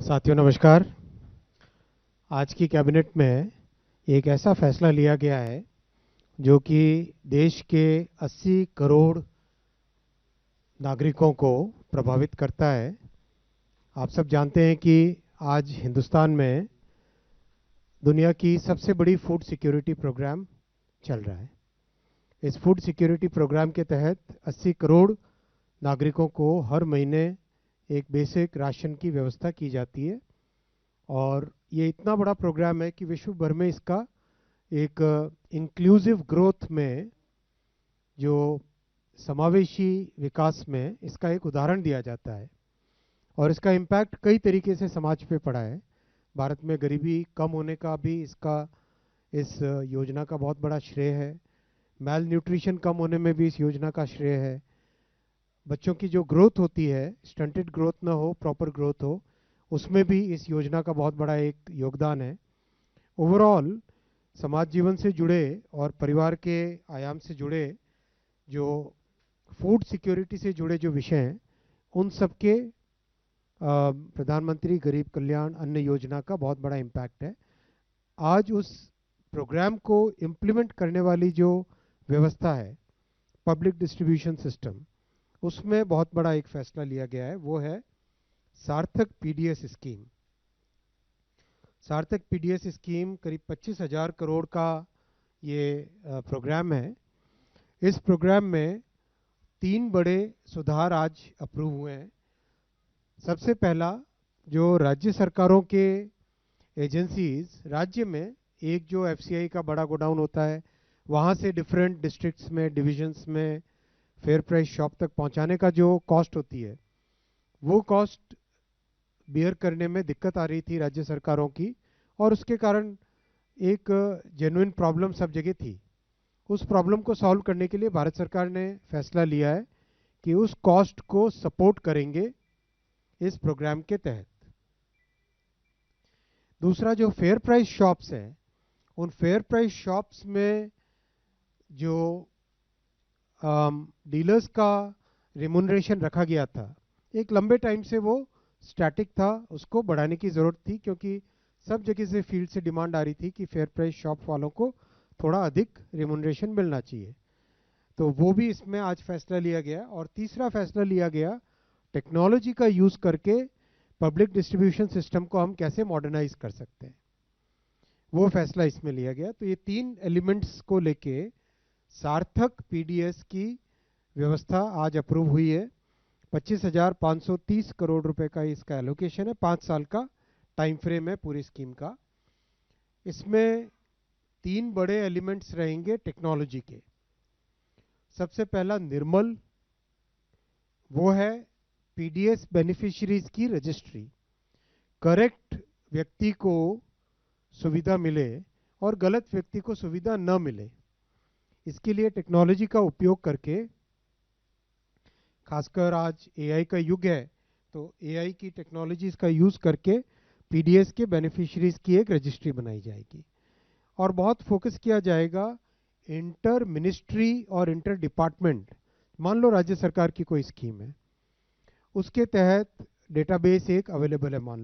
साथियों नमस्कार। आज की कैबिनेट में एक ऐसा फैसला लिया गया है जो कि देश के 80 करोड़ नागरिकों को प्रभावित करता है। आप सब जानते हैं कि आज हिंदुस्तान में दुनिया की सबसे बड़ी फूड सिक्योरिटी प्रोग्राम चल रहा है। इस फूड सिक्योरिटी प्रोग्राम के तहत 80 करोड़ नागरिकों को हर महीने एक बेसिक राशन की व्यवस्था की जाती है और ये इतना बड़ा प्रोग्राम है कि विश्व भर में इसका एक इंक्लूसिव ग्रोथ में, जो समावेशी विकास में, इसका एक उदाहरण दिया जाता है और इसका इम्पैक्ट कई तरीके से समाज पे पड़ा है। भारत में गरीबी कम होने का भी इस योजना का बहुत बड़ा श्रेय है। मैल न्यूट्रिशन कम होने में भी इस योजना का श्रेय है। बच्चों की जो ग्रोथ होती है, स्टंटेड ग्रोथ ना हो, प्रॉपर ग्रोथ हो, उसमें भी इस योजना का बहुत बड़ा एक योगदान है। ओवरऑल समाज जीवन से जुड़े और परिवार के आयाम से जुड़े, जो फूड सिक्योरिटी से जुड़े जो विषय हैं, उन सब के प्रधानमंत्री गरीब कल्याण अन्न योजना का बहुत बड़ा इम्पैक्ट है। आज उस प्रोग्राम को इम्प्लीमेंट करने वाली जो व्यवस्था है, पब्लिक डिस्ट्रीब्यूशन सिस्टम, उसमें बहुत बड़ा एक फैसला लिया गया है। वो है सार्थक पीडीएस स्कीम। सार्थक पीडीएस स्कीम करीब 25,000 करोड़ का ये प्रोग्राम है। इस प्रोग्राम में 3 बड़े सुधार आज अप्रूव हुए हैं। सबसे पहला, जो राज्य सरकारों के एजेंसीज राज्य में एक जो एफसीआई का बड़ा गोडाउन होता है, वहाँ से डिफरेंट डिस्ट्रिक्ट्स में, डिविजन्स में फेयर प्राइस शॉप तक पहुँचाने का जो कॉस्ट होती है, वो कॉस्ट बियर करने में दिक्कत आ रही थी राज्य सरकारों की, और उसके कारण एक जेन्युइन प्रॉब्लम सब जगह थी। उस प्रॉब्लम को सॉल्व करने के लिए भारत सरकार ने फैसला लिया है कि उस कॉस्ट को सपोर्ट करेंगे इस प्रोग्राम के तहत। दूसरा, जो फेयर प्राइस शॉप्स हैं, उन फेयर प्राइस शॉप्स में जो डीलर्स का रिम्यूनरेशन रखा गया था, एक लंबे टाइम से वो स्टैटिक था, उसको बढ़ाने की ज़रूरत थी, क्योंकि सब जगह से फील्ड से डिमांड आ रही थी कि फेयर प्राइस शॉप वालों को थोड़ा अधिक रिम्यूनरेशन मिलना चाहिए। तो वो भी इसमें आज फैसला लिया गया। और तीसरा फैसला लिया गया, टेक्नोलॉजी का यूज़ करके पब्लिक डिस्ट्रीब्यूशन सिस्टम को हम कैसे मॉडर्नाइज कर सकते हैं, वो फैसला इसमें लिया गया। तो ये 3 एलिमेंट्स को लेके सार्थक पीडीएस की व्यवस्था आज अप्रूव हुई है। 25,530 करोड़ रुपए का इसका एलोकेशन है। 5 साल का टाइम फ्रेम है पूरी स्कीम का। इसमें 3 बड़े एलिमेंट्स रहेंगे टेक्नोलॉजी के। सबसे पहला निर्मल, वो है पीडीएस बेनिफिशियरीज की रजिस्ट्री। करेक्ट व्यक्ति को सुविधा मिले और गलत व्यक्ति को सुविधा न मिले, इसके लिए टेक्नोलॉजी का उपयोग करके, खासकर आज एआई का युग है, तो एआई की टेक्नोलॉजीज का यूज़ करके पीडीएस के बेनिफिशियरीज की एक रजिस्ट्री बनाई जाएगी। और बहुत फोकस किया जाएगा इंटर मिनिस्ट्री और इंटर डिपार्टमेंट। मान लो राज्य सरकार की कोई स्कीम है, उसके तहत डेटाबेस एक अवेलेबल है। मान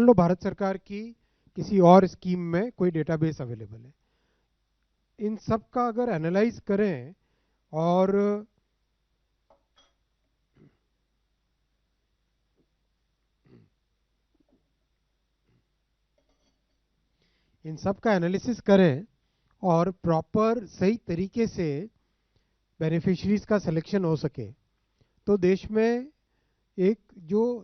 लो भारत सरकार की किसी और स्कीम में कोई डेटाबेस अवेलेबल है। इन सब का अगर एनालाइज करें और इन सब का एनालिसिस करें और प्रॉपर सही तरीके से बेनिफिशरीज का सिलेक्शन हो सके, तो देश में एक जो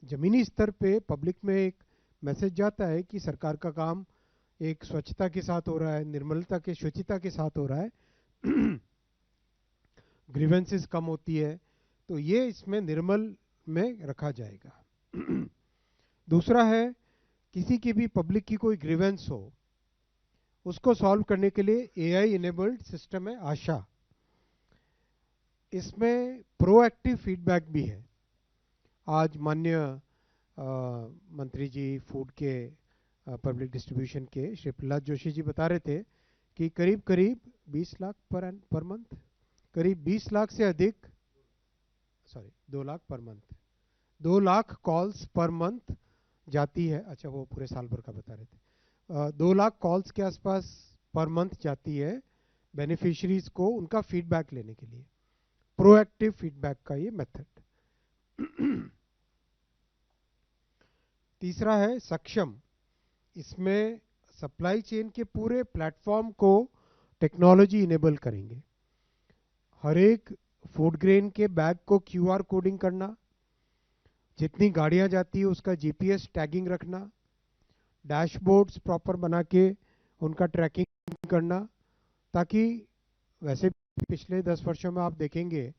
ज़मीनी स्तर पे पब्लिक में एक मैसेज जाता है कि सरकार का काम एक स्वच्छता के साथ हो रहा है, निर्मलता के, शुचिता के साथ हो रहा है, ग्रीवेंसेस कम होती है, तो ये इसमें निर्मल में रखा जाएगा। दूसरा है, किसी की भी पब्लिक की कोई ग्रीवेंस हो, उसको सॉल्व करने के लिए एआई इनेबल्ड सिस्टम है आशा। इसमें प्रोएक्टिव फीडबैक भी है। आज माननीय मंत्री जी फूड के पब्लिक डिस्ट्रीब्यूशन के श्री प्रहलाद जोशी जी बता रहे थे कि करीब करीब 20 लाख पर मंथ, करीब 20 लाख से अधिक, sorry 2 lakh per month, 2 lakh calls per month जाती है। अच्छा, वो पूरे साल भर का बता रहे थे। 2 लाख कॉल्स के आसपास पर मंथ जाती है बेनिफिशियरीज को उनका फीडबैक लेने के लिए। प्रोएक्टिव फीडबैक का ये मेथड। तीसरा है सक्षम। इसमें सप्लाई चेन के पूरे प्लेटफॉर्म को टेक्नोलॉजी इनेबल करेंगे। हर एक फूड ग्रेन के बैग को क्यूआर कोडिंग करना, जितनी गाड़ियां जाती है उसका जीपीएस टैगिंग रखना, डैशबोर्ड्स प्रॉपर बना के उनका ट्रैकिंग करना, ताकि वैसे पिछले 10 वर्षों में आप देखेंगे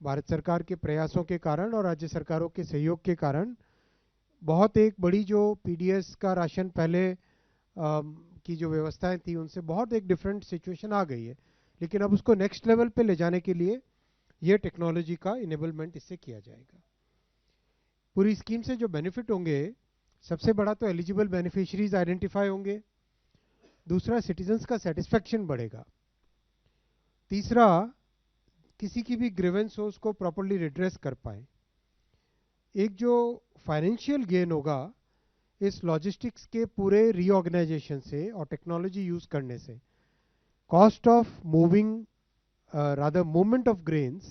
भारत सरकार के प्रयासों के कारण और राज्य सरकारों के सहयोग के कारण बहुत एक बड़ी जो पीडीएस का राशन पहले की जो व्यवस्थाएं थी उनसे बहुत एक डिफरेंट सिचुएशन आ गई है। लेकिन अब उसको नेक्स्ट लेवल पे ले जाने के लिए ये टेक्नोलॉजी का इनेबलमेंट इससे किया जाएगा। पूरी स्कीम से जो बेनिफिट होंगे, सबसे बड़ा तो एलिजिबल बेनिफिशियरीज आइडेंटिफाई होंगे। दूसरा, सिटीजन्स का सेटिस्फैक्शन बढ़ेगा। तीसरा, किसी की भी ग्रीवेंस हो उसको प्रॉपर्ली रिड्रेस कर पाए। एक जो फाइनेंशियल गेन होगा इस लॉजिस्टिक्स के पूरे रीऑर्गेनाइजेशन से और टेक्नोलॉजी यूज करने से, cost of moving rather movement of grains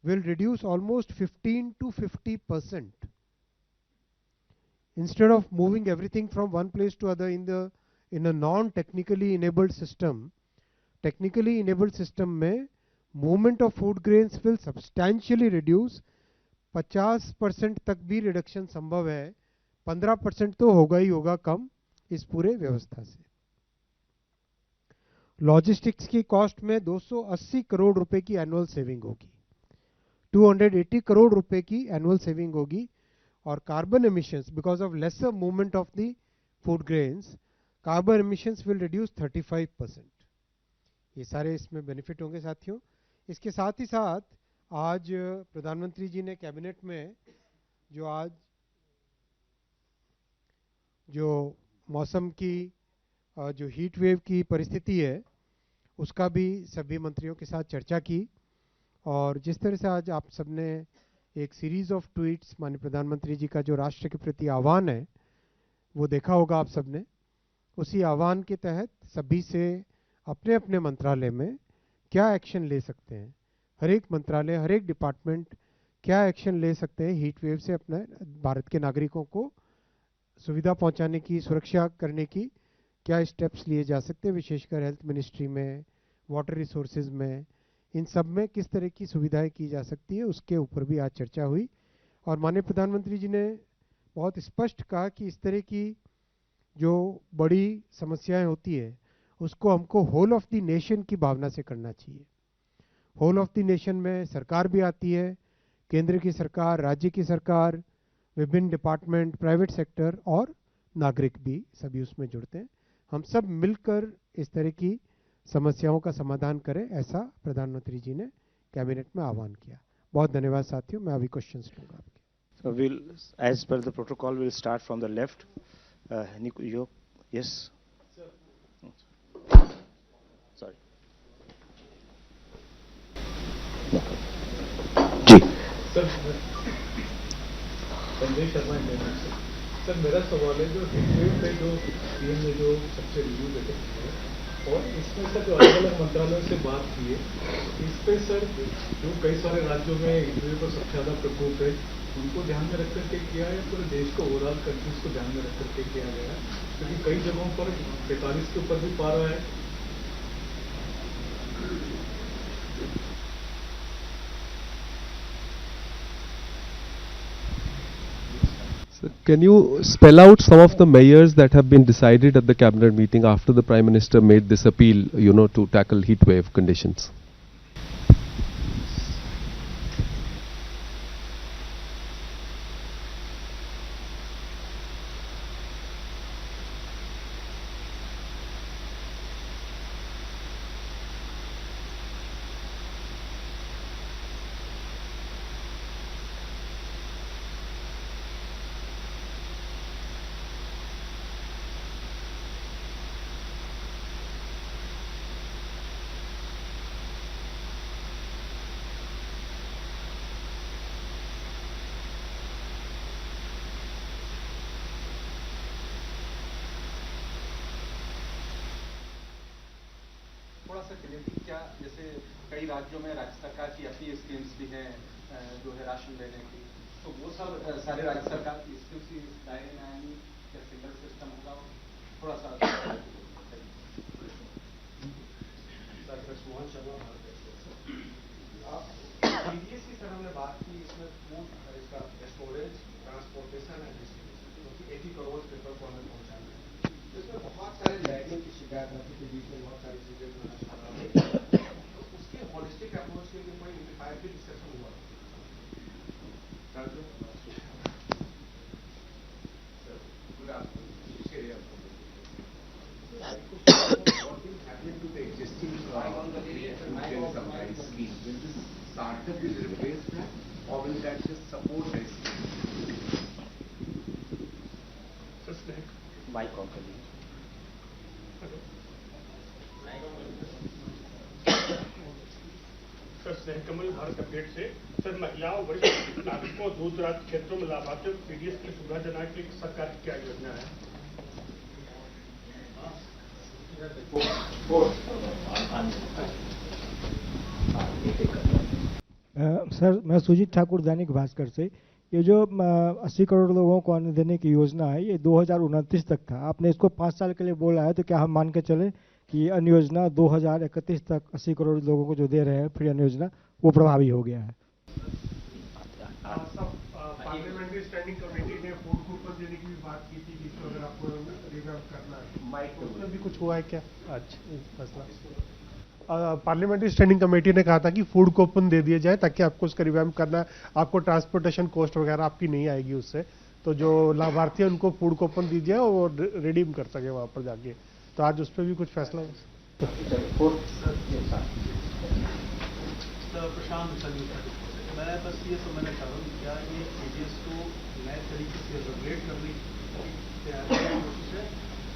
will reduce almost 15 to 50%. Instead of moving everything from one place to other in a non technically enabled system, technically enabled system में movement of food grains will substantially reduce। 50% तक भी reduction संभव है। 15% तो होगा ही होगा कम इस पूरे व्यवस्था से। लॉजिस्टिक्स की कॉस्ट में 280 करोड़ रुपए की एनुअल सेविंग होगी, 280 करोड़ रुपए की एनुअल सेविंग होगी। और carbon emissions, because of lesser movement of the food grains, carbon emissions will reduce 35%। ये सारे इसमें बेनिफिट होंगे साथियों। इसके साथ ही साथ आज प्रधानमंत्री जी ने कैबिनेट में जो मौसम की जो हीट वेव की परिस्थिति है उसका भी सभी मंत्रियों के साथ चर्चा की। और जिस तरह से आज आप सबने एक सीरीज ऑफ ट्वीट्स माननीय प्रधानमंत्री जी का जो राष्ट्र के प्रति आह्वान है वो देखा होगा आप सबने। उसी आह्वान के तहत सभी से अपने अपने मंत्रालय में क्या एक्शन ले सकते हैं, हर एक मंत्रालय, हर एक डिपार्टमेंट क्या एक्शन ले सकते हैं हीट वेव से अपने भारत के नागरिकों को सुविधा पहुंचाने की, सुरक्षा करने की क्या स्टेप्स लिए जा सकते हैं, विशेषकर हेल्थ मिनिस्ट्री में, वाटर रिसोर्सेज में, इन सब में किस तरह की सुविधाएं की जा सकती है, उसके ऊपर भी आज चर्चा हुई। और माननीय प्रधानमंत्री जी ने बहुत स्पष्ट कहा कि इस तरह की जो बड़ी समस्याएं होती है उसको हमको होल ऑफ द नेशन की भावना से करना चाहिए। होल ऑफ द नेशन में सरकार भी आती है, केंद्र की सरकार, राज्य की सरकार, विभिन्न डिपार्टमेंट, प्राइवेट सेक्टर और नागरिक भी सभी उसमें जुड़ते हैं। हम सब मिलकर इस तरह की समस्याओं का समाधान करें, ऐसा प्रधानमंत्री जी ने कैबिनेट में आह्वान किया। बहुत धन्यवाद साथियों। मैं अभी क्वेश्चंस लूंगा आपके। So we'll, as per the protocol, we'll start from the left. Yes. Sorry. No. Ji. Sanjay Sharma sir, मेरा सवाल है जो हिटवेव पे जो पीएम ने जो सबसे रिव्यू देते हैं और इसमें सर जो अलग अलग मंत्रालयों से बात की है, इस पे सर जो कई सारे राज्यों में हिटवेव का सबसे ज़्यादा प्रकोप है उनको ध्यान में रख करके किया है, पूरे देश को ओवरऑल कंट्रीज को ध्यान में रख करके किया गया, क्योंकि कई जगहों पर 45 के ऊपर भी पारा है। So can you spell out some of the measures that have been decided at the cabinet meeting after the Prime Minister made this appeal, to tackle heat wave conditions? सा क्लियर कि क्या जैसे कई राज्यों में राज्य सरकार की अपनी स्कीम्स भी हैं जो है राशन देने की, तो वो सब सारे राज्य सरकार की स्कीम्स इस दायरे में आएंगी या सिंगल सिस्टम होगा? थोड़ा सा मोहन शर्मा पीडीएस की सर हमने बात की, इसमें फूड इसका स्टोरेज, ट्रांसपोर्टेशन एंड डिस्ट्रीब्यूशन, क्योंकि 80 करोड़ पेपर को हमें पहुंचाना है, तो इसमें बहुत सारे लैगिंग की शिकायत आती है, बीच में बहुत सारी चीजें तो उसके होलिस्टिक अप्रोच के लिए कोई यूनिफाइड भी डिस्कशन हुआ to the existing scheme? Will this startup will replace that, or will that just support the scheme? Mic on, please. Sir सहकमल भारत अपडेट से सर, महिलाओं वरिष्ठ नागरिकों दूर दराज क्षेत्रों में लाभार्थियों को पीडीएस की सुविधा देने के लिए सरकार की क्या योजना है? सर, मैं सुजीत ठाकुर, दैनिक भास्कर से। ये जो 80 करोड़ लोगों को अन्न देने की योजना है, ये 2029 तक था। आपने इसको 5 साल के लिए बोला है, तो क्या हम मान के चलें कि ये अन्न योजना 2031 तक 80 करोड़ लोगों को जो दे रहे हैं फ्री अन्न योजना, वो प्रभावी हो गया है? पार्लियामेंट्री स्टैंडिंग कमेटी ने फूड कूपन देने की भी बात की थी, जिसको अगर आपको रिवैम्प करना है, उसमें भी कुछ हुआ है क्या आज फैसला? पार्लियामेंट्री स्टैंडिंग कमेटी ने कहा था कि फूड कूपन दे दिए जाए ताकि आपको उसका रिवैम्प करना है, आपको ट्रांसपोर्टेशन कॉस्ट वगैरह आपकी नहीं आएगी उससे, तो जो लाभार्थी है उनको फूड कूपन दीजिए और वो रिडीम कर सके वहाँ पर जाके। तो आज उस पर भी कुछ फैसला हो? प्रशांत, मैं बस ये समझना चाह रहा हूँ क्या ये पीडीएस को नए तरीके से रेगुलेट करने की कोशिश है,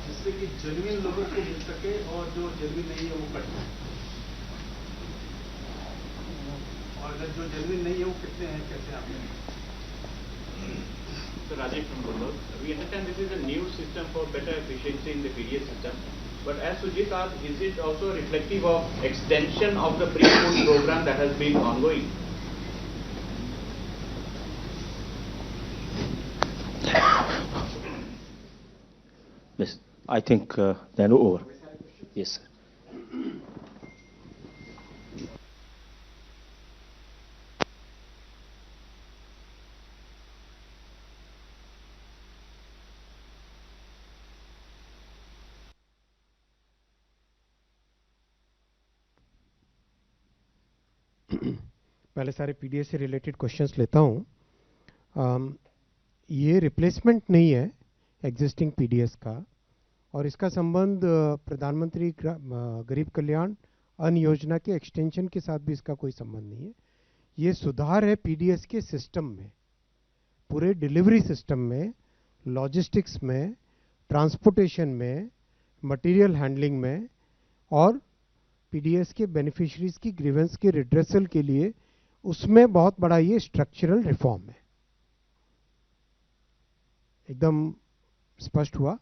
जिससे कि जेन्युइन लोगों को मिल सके और जो जेन्युइन नहीं है वो कट जाए, और अगर जो जेन्युइन नहीं है वो कितने हैं, कैसे आप? So Rajesh from Bloomberg, we understand this is a new system for better efficiency in the PDS system. But as Sujit asked, is it also reflective of extension of the pre-food program that has been ongoing? Yes, I think they are over. Yes, sir. पहले सारे PDS से related questions लेता हूँ। ये replacement नहीं है existing PDS का, और इसका संबंध प्रधानमंत्री गरीब कल्याण अन्न योजना के एक्सटेंशन के साथ भी इसका कोई संबंध नहीं है। ये सुधार है पीडीएस के सिस्टम में, पूरे डिलीवरी सिस्टम में, लॉजिस्टिक्स में, ट्रांसपोर्टेशन में, मटेरियल हैंडलिंग में, और पीडीएस के बेनिफिशरीज की ग्रीवेंस के रिड्रेसल के लिए उसमें बहुत बड़ा ये स्ट्रक्चरल रिफॉर्म है। एकदम स्पष्ट हुआ।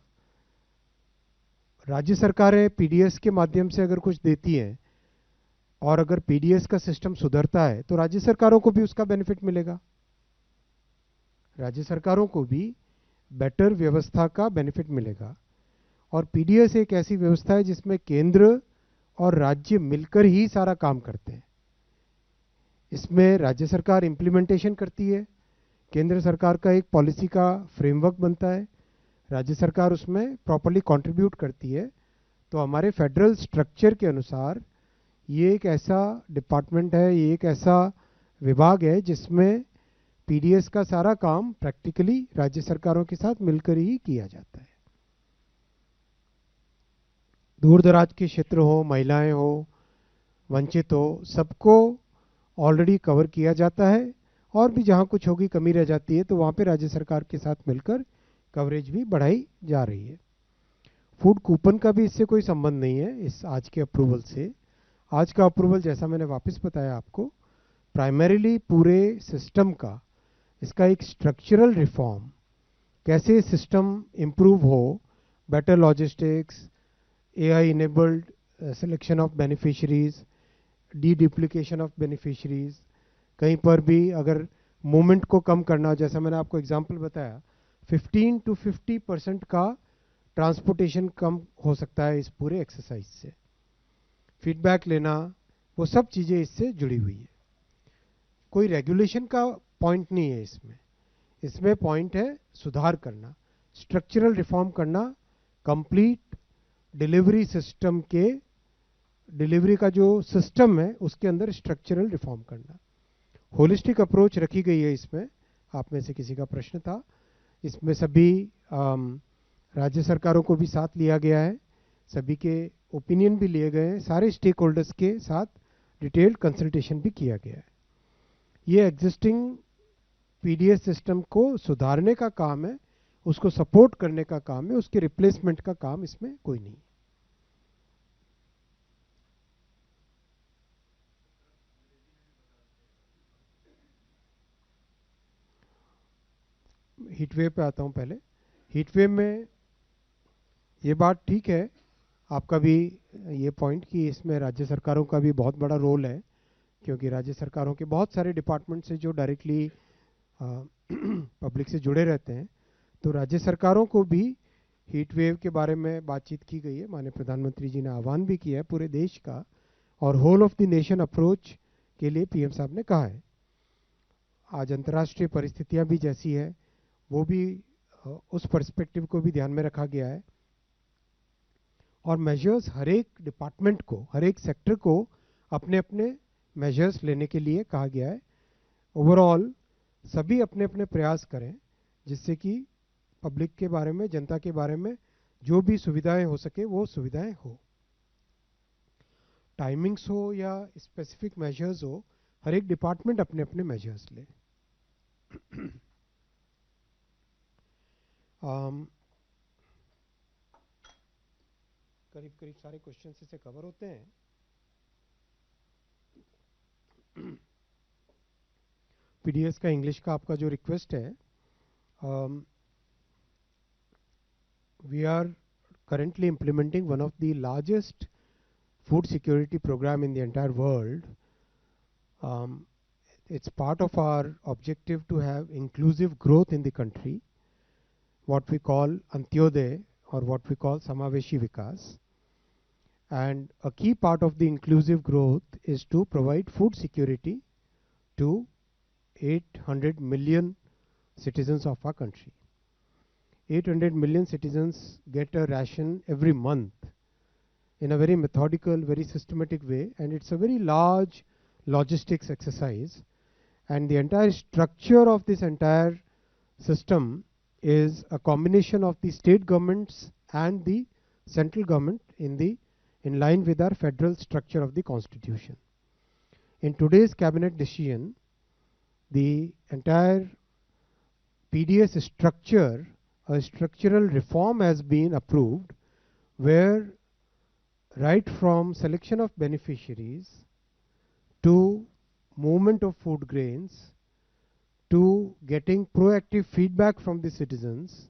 राज्य सरकारें पीडीएस के माध्यम से अगर कुछ देती हैं और अगर पीडीएस का सिस्टम सुधरता है तो राज्य सरकारों को भी उसका बेनिफिट मिलेगा। राज्य सरकारों को भी बेटर व्यवस्था का बेनिफिट मिलेगा। और पीडीएस एक ऐसी व्यवस्था है जिसमें केंद्र और राज्य मिलकर ही सारा काम करते हैं। इसमें राज्य सरकार इंप्लीमेंटेशन करती है, केंद्र सरकार का एक पॉलिसी का फ्रेमवर्क बनता है, राज्य सरकार उसमें प्रॉपर्ली कंट्रीब्यूट करती है। तो हमारे फेडरल स्ट्रक्चर के अनुसार ये एक ऐसा डिपार्टमेंट है, ये एक ऐसा विभाग है जिसमें पीडीएस का सारा काम प्रैक्टिकली राज्य सरकारों के साथ मिलकर ही किया जाता है। दूर दराज के क्षेत्र हो, महिलाएं हो, वंचित हो, सबको ऑलरेडी कवर किया जाता है, और भी जहां कुछ होगी कमी रह जाती है तो वहां पे राज्य सरकार के साथ मिलकर कवरेज भी बढ़ाई जा रही है। फूड कूपन का भी इससे कोई संबंध नहीं है इस आज के अप्रूवल से। आज का अप्रूवल, जैसा मैंने वापस बताया आपको, प्राइमरीली पूरे सिस्टम का, इसका एक स्ट्रक्चरल रिफॉर्म, कैसे सिस्टम इंप्रूव हो, better logistics, AI enabled selection of beneficiaries, deduplication of beneficiaries, कहीं पर भी अगर मूवमेंट को कम करना हो, जैसा मैंने आपको एग्जांपल बताया, 15 to 50% का ट्रांसपोर्टेशन कम हो सकता है इस पूरे एक्सरसाइज से। फीडबैक लेना, वो सब चीज़ें इससे जुड़ी हुई है। कोई रेगुलेशन का पॉइंट नहीं है इसमें, इसमें पॉइंट है सुधार करना, स्ट्रक्चरल रिफॉर्म करना, कंप्लीट डिलीवरी सिस्टम के, डिलीवरी का जो सिस्टम है उसके अंदर स्ट्रक्चरल रिफॉर्म करना। होलिस्टिक अप्रोच रखी गई है इसमें। आप में से किसी का प्रश्न था, इसमें सभी राज्य सरकारों को भी साथ लिया गया है, सभी के ओपिनियन भी लिए गए हैं, सारे स्टेक होल्डर्स के साथ डिटेल्ड कंसल्टेशन भी किया गया है। ये एग्जिस्टिंग पीडीएस सिस्टम को सुधारने का काम है, उसको सपोर्ट करने का काम है, उसके रिप्लेसमेंट का काम इसमें कोई नहीं। हीटवेव पे आता हूं। पहले हीटवेव में ये बात ठीक है आपका भी ये पॉइंट कि इसमें राज्य सरकारों का भी बहुत बड़ा रोल है, क्योंकि राज्य सरकारों के बहुत सारे डिपार्टमेंट से जो डायरेक्टली पब्लिक से जुड़े रहते हैं, तो राज्य सरकारों को भी हीट वेव के बारे में बातचीत की गई है। माननीय प्रधानमंत्री जी ने आह्वान भी किया है पूरे देश का, और whole of the nation approach के लिए पीएम साहब ने कहा है। आज अंतर्राष्ट्रीय परिस्थितियां भी जैसी है, वो भी उस पर्सपेक्टिव को भी ध्यान में रखा गया है, और मेजर्स हर एक डिपार्टमेंट को, हर एक सेक्टर को अपने अपने मेजर्स लेने के लिए कहा गया है। ओवरऑल सभी अपने अपने प्रयास करें जिससे कि पब्लिक के बारे में, जनता के बारे में जो भी सुविधाएं हो सके वो सुविधाएं हो। टाइमिंग्स हो या स्पेसिफिक मेजर्स हो, हर एक डिपार्टमेंट अपने अपने मेजर्स ले। करीब करीब सारे क्वेश्चन से कवर होते हैं। पीडीएस का इंग्लिश का आपका जो रिक्वेस्ट है, we are currently implementing one of the largest food security program in the entire world. It's part of our objective to have inclusive growth in the country, what we call Antyodaya or what we call Samaveshi Vikas. And a key part of the inclusive growth is to provide food security to 800 million citizens of our country. 800 million citizens get a ration every month in a very methodical, very systematic way, and it's a very large logistics exercise. And the entire structure of this entire system is a combination of the state governments and the central government in line with our federal structure of the constitution. In today's cabinet decision, the entire PDS structure, a structural reform has been approved, where right from selection of beneficiaries to movement of food grains to getting proactive feedback from the citizens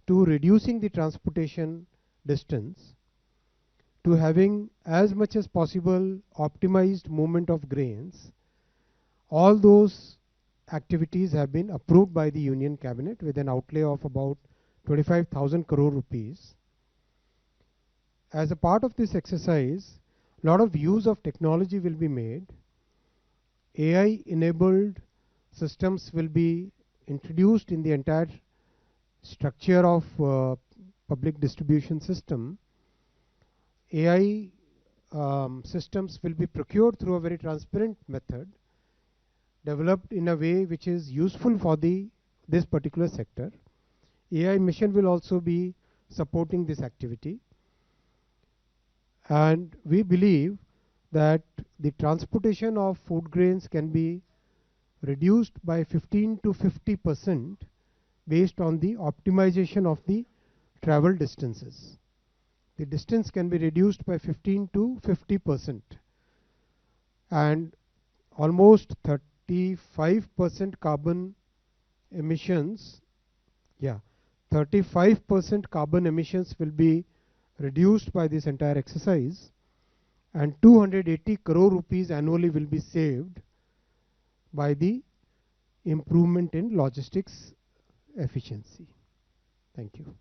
to reducing the transportation distance to having as much as possible optimized movement of grains, all those activities have been approved by the Union Cabinet with an outlay of about 25,000 crore rupees. As a part of this exercise, a lot of use of technology will be made. AI enabled systems will be introduced in the entire structure of public distribution system. AI systems will be procured through a very transparent method, developed in a way which is useful for this particular sector. AI mission will also be supporting this activity, and we believe that the transportation of food grains can be reduced by 15 to 50% based on the optimization of the travel distances. The distance can be reduced by 15 to 50%, and almost 35% carbon emissions, 35% carbon emissions will be reduced by this entire exercise. and 280 crore rupees annually will be saved by the improvement in logistics efficiency. Thank you.